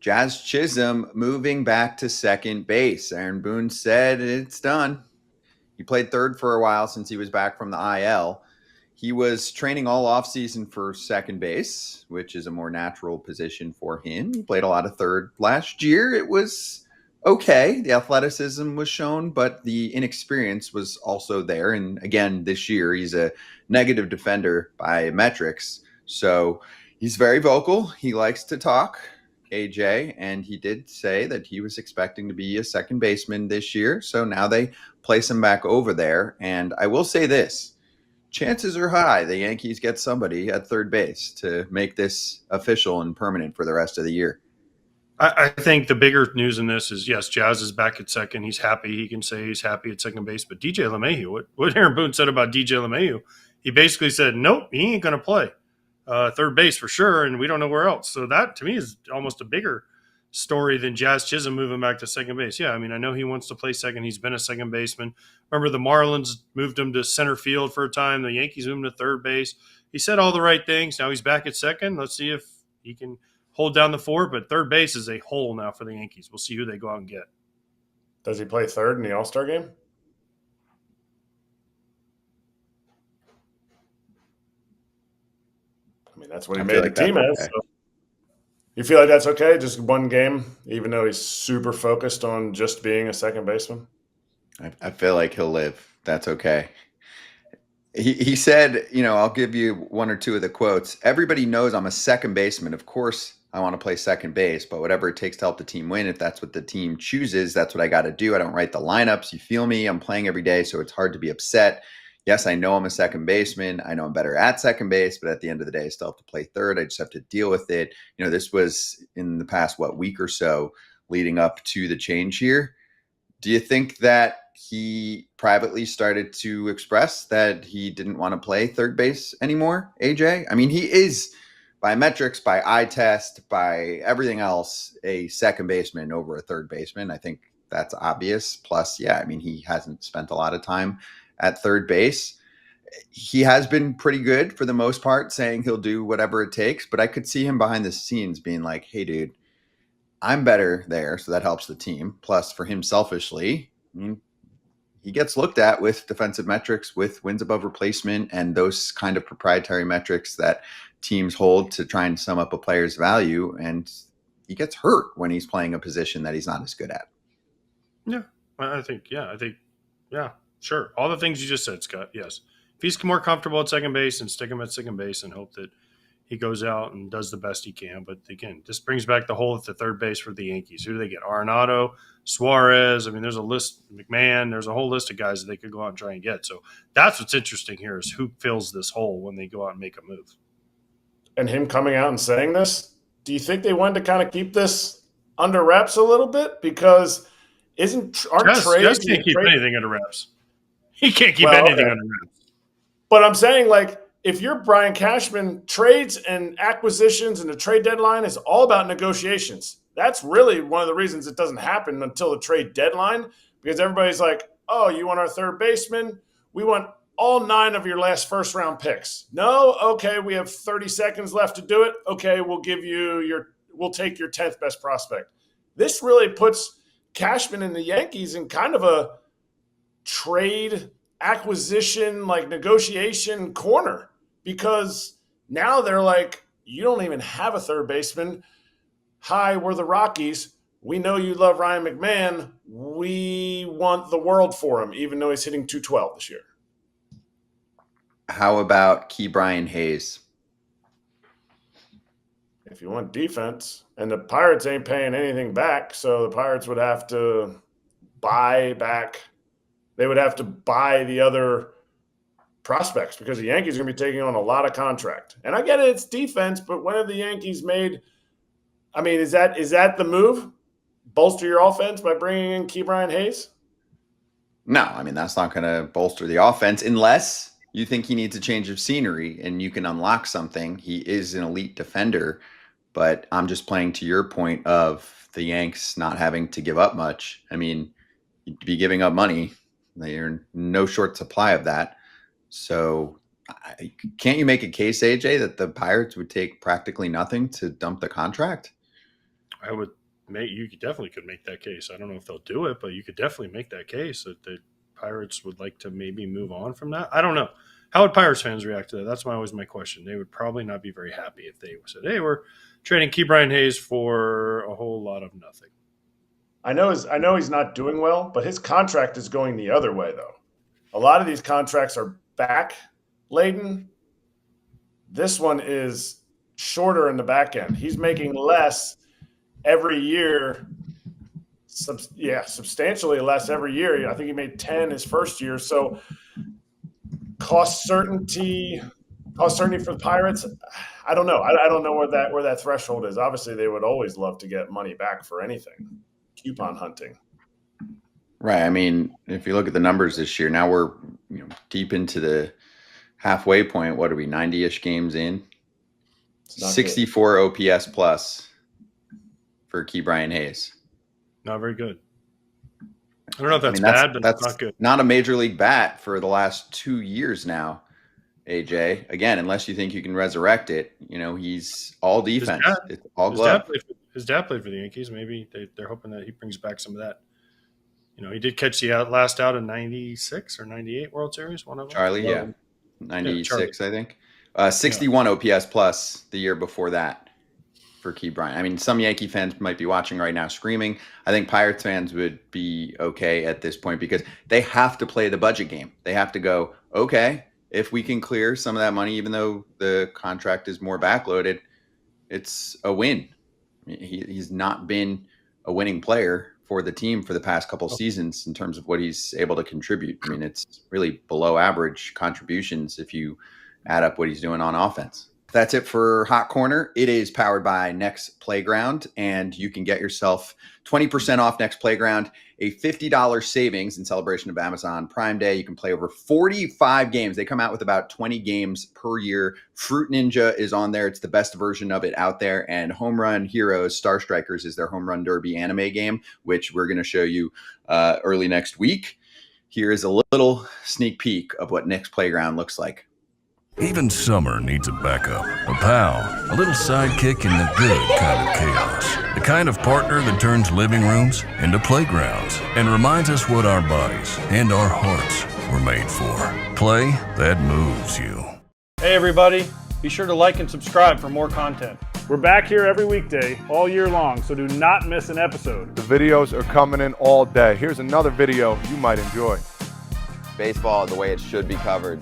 Jazz Chisholm moving back to second base. Aaron Boone said it's done. He played third for a while since he was back from the IL. He was training all offseason for second base, which is a more natural position for him. He played a lot of third last year. It was okay. The athleticism was shown, but the inexperience was also there. And again, this year, he's a negative defender by metrics. So he's very vocal. He likes to talk, AJ, and he did say that he was expecting to be a second baseman this year. So now they place him back over there. And I will say this, chances are high the Yankees get somebody at third base to make this official and permanent for the rest of the year. I think the bigger news in this is, yes, Jazz is back at second. He's happy. He can say he's happy at second base. But DJ LeMahieu, what Aaron Boone said about DJ LeMahieu, he basically said, nope, he ain't going to play third base for sure, and we don't know where else. So that, to me, is almost a bigger story than Jazz Chisum moving back to second base. Yeah, I mean, I know he wants to play second. He's been a second baseman. Remember, the Marlins moved him to center field for a time. The Yankees moved him to third base. He said all the right things. Now he's back at second. Let's see if he can hold down the fort, but third base is a hole now for the Yankees. We'll see who they go out and get. Does he play third in the All-Star game? I mean, that's what he made the team as. So. You feel like that's okay? Just one game, even though he's super focused on just being a second baseman? I feel like he'll live. That's okay. He said, I'll give you one or two of the quotes. Everybody knows I'm a second baseman. Of course, I want to play second base, but whatever it takes to help the team win, if that's what the team chooses, that's what I got to do. I don't write the lineups. You feel me? I'm playing every day, so it's hard to be upset. Yes, I know I'm a second baseman. I know I'm better at second base, but at the end of the day, I still have to play third. I just have to deal with it. This was in the past, week or so leading up to the change here. Do you think that he privately started to express that he didn't want to play third base anymore, AJ? I mean, he is, by metrics, by eye test, by everything else, a second baseman over a third baseman. I think that's obvious. Plus, yeah, I mean, he hasn't spent a lot of time at third base. He has been pretty good for the most part, saying he'll do whatever it takes, but I could see him behind the scenes being like, hey, dude, I'm better there, so that helps the team. Plus, for him selfishly, he gets looked at with defensive metrics, with wins above replacement, and those kind of proprietary metrics that teams hold to try and sum up a player's value. And he gets hurt when he's playing a position that he's not as good at. Yeah, I think, sure. All the things you just said, Scott, yes. If he's more comfortable at second base, and stick him at second base and hope that he goes out and does the best he can. But again, this brings back the hole at the third base for the Yankees. Who do they get? Arenado, Suarez. I mean, there's a list. McMahon. There's a whole list of guys that they could go out and try and get. So that's what's interesting here is who fills this hole when they go out and make a move. And him coming out and saying this, do you think they wanted to kind of keep this under wraps a little bit? Because aren't trades? Jess can't keep anything under wraps. He can't keep anything under wraps. But I'm saying, like, if you're Brian Cashman, trades and acquisitions and the trade deadline is all about negotiations. That's really one of the reasons it doesn't happen until the trade deadline, because everybody's like, oh, you want our third baseman? We want all 9 of your last first-round picks. No? Okay, we have 30 seconds left to do it. Okay, we'll take your 10th best prospect. This really puts Cashman and the Yankees in kind of a trade acquisition, like negotiation corner, because now they're like, you don't even have a third baseman. Hi, we're the Rockies. We know you love Ryan McMahon. We want the world for him, even though he's hitting .212 this year. How about Ke'Bryan Hayes? If you want defense, and the Pirates ain't paying anything back, so the Pirates would have to buy back. They would have to buy the other prospects because the Yankees are going to be taking on a lot of contract. And I get it, it's defense, but when have the Yankees made – I mean, is that the move? Bolster your offense by bringing in Ke'Bryan Hayes? No, I mean, that's not going to bolster the offense unless you think he needs a change of scenery and you can unlock something. He is an elite defender, but I'm just playing to your point of the Yanks not having to give up much. I mean, you'd be giving up money. They're in no short supply of that. So can't you make a case, AJ, that the Pirates would take practically nothing to dump the contract? You definitely could make that case. I don't know if they'll do it, but you could definitely make that case that the Pirates would like to maybe move on from that. I don't know. How would Pirates fans react to that? That's always my question. They would probably not be very happy if they said, "Hey, we're trading Ke'Bryan Hayes for a whole lot of nothing." I know he's not doing well, but his contract is going the other way, though. A lot of these contracts are back laden. This one is shorter in the back end. He's making less every year. Substantially less every year. I think he made 10 his first year. So cost certainty for the Pirates, I don't know. I don't know where that threshold is. Obviously, they would always love to get money back for anything. Coupon hunting. Right. I mean, if you look at the numbers this year, now we're deep into the halfway point. What are we, 90-ish games in? 64 good. OPS plus for Ke'Bryan Hayes. Not very good. I don't know if that's bad, but that's not good. Not a major league bat for the last 2 years now, AJ. Again, unless you think you can resurrect it, he's all defense. It's all glove. His dad played for the Yankees. Maybe they're hoping that he brings back some of that. He did catch the last out in 96 or 98 World Series, one of them. Charlie, 96, I think. 61 OPS plus the year before that for Ke'Bryan. I mean, some Yankee fans might be watching right now screaming. I think Pirates fans would be okay at this point because they have to play the budget game. They have to go, okay, if we can clear some of that money, even though the contract is more backloaded, it's a win. He's not been a winning player for the team for the past couple seasons in terms of what he's able to contribute. I mean, it's really below average contributions if you add up what he's doing on offense. That's it for Hot Corner. It is powered by Next Playground, and you can get yourself 20% off Next Playground, a $50 savings in celebration of Amazon Prime Day. You can play over 45 games. They come out with about 20 games per year. Fruit Ninja is on there. It's the best version of it out there. And Home Run Heroes, Star Strikers is their Home Run Derby anime game, which we're going to show you early next week. Here is a little sneak peek of what Next Playground looks like. Even summer needs a backup, a pal, a little sidekick in the good kind of chaos. The kind of partner that turns living rooms into playgrounds and reminds us what our bodies and our hearts were made for. Play that moves you. Hey everybody, be sure to like and subscribe for more content. We're back here every weekday, all year long, so do not miss an episode. The videos are coming in all day. Here's another video you might enjoy. Baseball the way it should be covered.